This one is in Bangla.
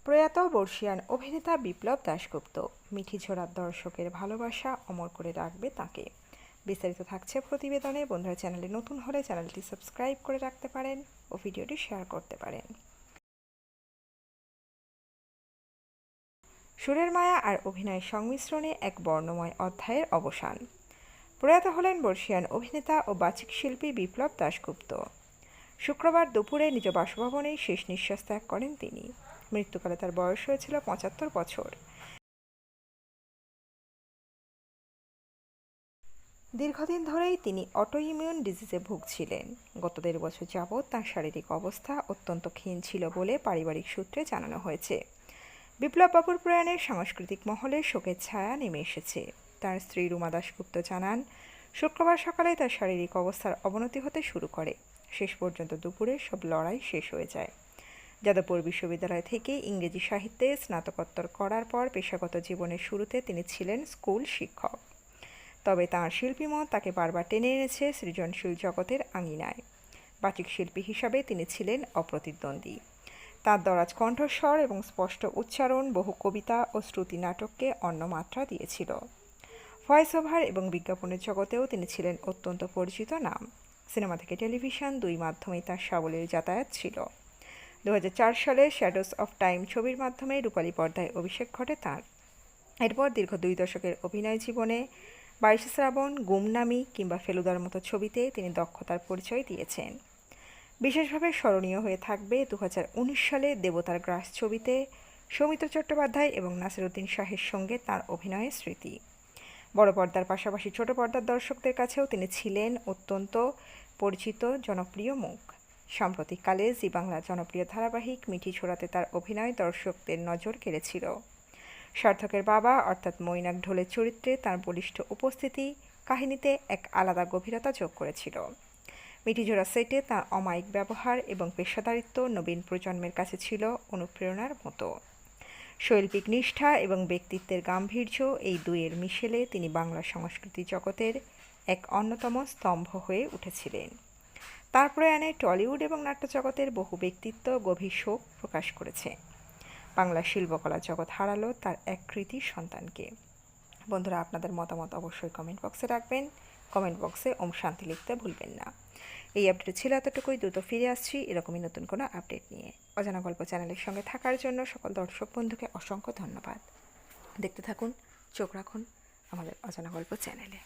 প্রয়াত বর্ষীয়ান অভিনেতা বিপ্লব দাশগুপ্ত মিঠিঝোড়ার দর্শকের ভালোবাসা অমর করে রাখবে তাকে। বিস্তারিত থাকছে প্রতিবেদনে। বন্ধুরা, চ্যানেলে নতুন হলে চ্যানেলটি সাবস্ক্রাইব করে রাখতে পারেন ও ভিডিওটি শেয়ার করতে পারেন। সুরের মায়া আর অভিনয়ের সংমিশ্রণে এক বর্ণময় অধ্যায়ের অবসান। প্রয়াত হলেন বর্ষীয়ান অভিনেতা ও বাচিক শিল্পী বিপ্লব দাশগুপ্ত। শুক্রবার দুপুরে নিজ বাসভবনেই শেষ নিঃশ্বাস ত্যাগ করেন তিনি। মৃত্যুকালে তার বয়স হয়েছিল ৭৫ বছর। দীর্ঘদিন ধরেই তিনি অটোইমিউন ডিজিজে ভুগছিলেন। গত ১.৫ বছর যাবৎ তাঁর শারীরিক অবস্থা অত্যন্ত ক্ষীণ ছিল বলে পারিবারিক সূত্রে জানানো হয়েছে। বিপ্লব বাবুর প্রয়াণে সাংস্কৃতিক মহলে শোকের ছায়া নেমে এসেছে। তার স্ত্রী রুমা দাশগুপ্ত জানান, শুক্রবার সকালে তার শারীরিক অবস্থার অবনতি হতে শুরু করে। শেষ পর্যন্ত দুপুরে সব লড়াই শেষ হয়ে যায়। যাদবপুর বিশ্ববিদ্যালয় থেকে ইংরেজি সাহিত্যে স্নাতকোত্তর করার পর পেশাগত জীবনের শুরুতে তিনি ছিলেন স্কুল শিক্ষক। তবে তাঁর শিল্পীমত তাকে বারবার টেনে এনেছে সৃজনশীল জগতের আঙিনায়। বাচিক শিল্পী হিসাবে তিনি ছিলেন অপ্রতিদ্বন্দ্বী। তাঁর দরাজ কণ্ঠস্বর এবং স্পষ্ট উচ্চারণ বহু কবিতা ও শ্রুতি নাটককে অন্য মাত্রা দিয়েছিল। ভয়েস ওভার এবং বিজ্ঞাপনের জগতেও তিনি ছিলেন অত্যন্ত পরিচিত নাম। সিনেমা থেকে টেলিভিশন দুই মাধ্যমেই তার সাবলীল যাতায়াত ছিল। ২০০৪ সালে শ্যাডোজ অফ টাইম ছবির মাধ্যমে রূপালী পর্দায় অভিষেক ঘটে তাঁর। এরপর দীর্ঘ ২ দশকের অভিনয় জীবনে ২২ শ্রাবণ, গুমনামি কিংবা ফেলুদার মতো ছবিতে তিনি দক্ষতার পরিচয় দিয়েছেন। বিশেষভাবে স্মরণীয় হয়ে থাকবে ২০১৯ সালে দেবতার গ্রাস ছবিতে সৌমিত্র চট্টোপাধ্যায় এবং নাসিরুদ্দিন শাহের সঙ্গে তাঁর অভিনয়ের স্মৃতি। বড় পর্দার পাশাপাশি ছোট পর্দার দর্শকদের কাছেও তিনি ছিলেন অত্যন্ত পরিচিত জনপ্রিয় মুখ। সাম্প্রতিককালে জি বাংলা জনপ্রিয় ধারাবাহিক মিঠিঝোড়াতে তার অভিনয় দর্শকদের নজর কেড়েছিল। সার্থকের বাবা অর্থাৎ মৈনাক ঢোলের চরিত্রে তার বলিষ্ঠ উপস্থিতি কাহিনীতে এক আলাদা গভীরতা যোগ করেছিল। মিঠিঝোড়া সেটে তার অমায়িক ব্যবহার এবং পেশাদারিত্ব নবীন প্রজন্মের কাছে ছিল অনুপ্রেরণার মতো। শৈল্পিক নিষ্ঠা এবং ব্যক্তিত্বের গাম্ভীর্য, এই দুইয়ের মিশেলে তিনি বাংলা সংস্কৃতি জগতের এক অন্যতম স্তম্ভ হয়ে উঠেছিলেন। তার প্রয়াণে টলিউড এবং নাট্যজগতের বহু ব্যক্তিত্ব গভীর শোক প্রকাশ করেছে। বাংলা শিল্পকলা জগৎ হারালো তার এক কৃতি সন্তানকে। বন্ধুরা, আপনাদের মতামত অবশ্যই কমেন্ট বক্সে রাখবেন। কমেন্ট বক্সে ওম শান্তি লিখতে ভুলবেন না। এই আপডেট ছিল এতটুকুই। দ্রুত ফিরে আসছি এরকমই নতুন কোনো আপডেট নিয়ে। অজানা গল্প চ্যানেলের সঙ্গে থাকার জন্য সকল দর্শক বন্ধুকে অসংখ্য ধন্যবাদ। দেখতে থাকুন, চোখ রাখুন আমাদের অজানা গল্প চ্যানেলে।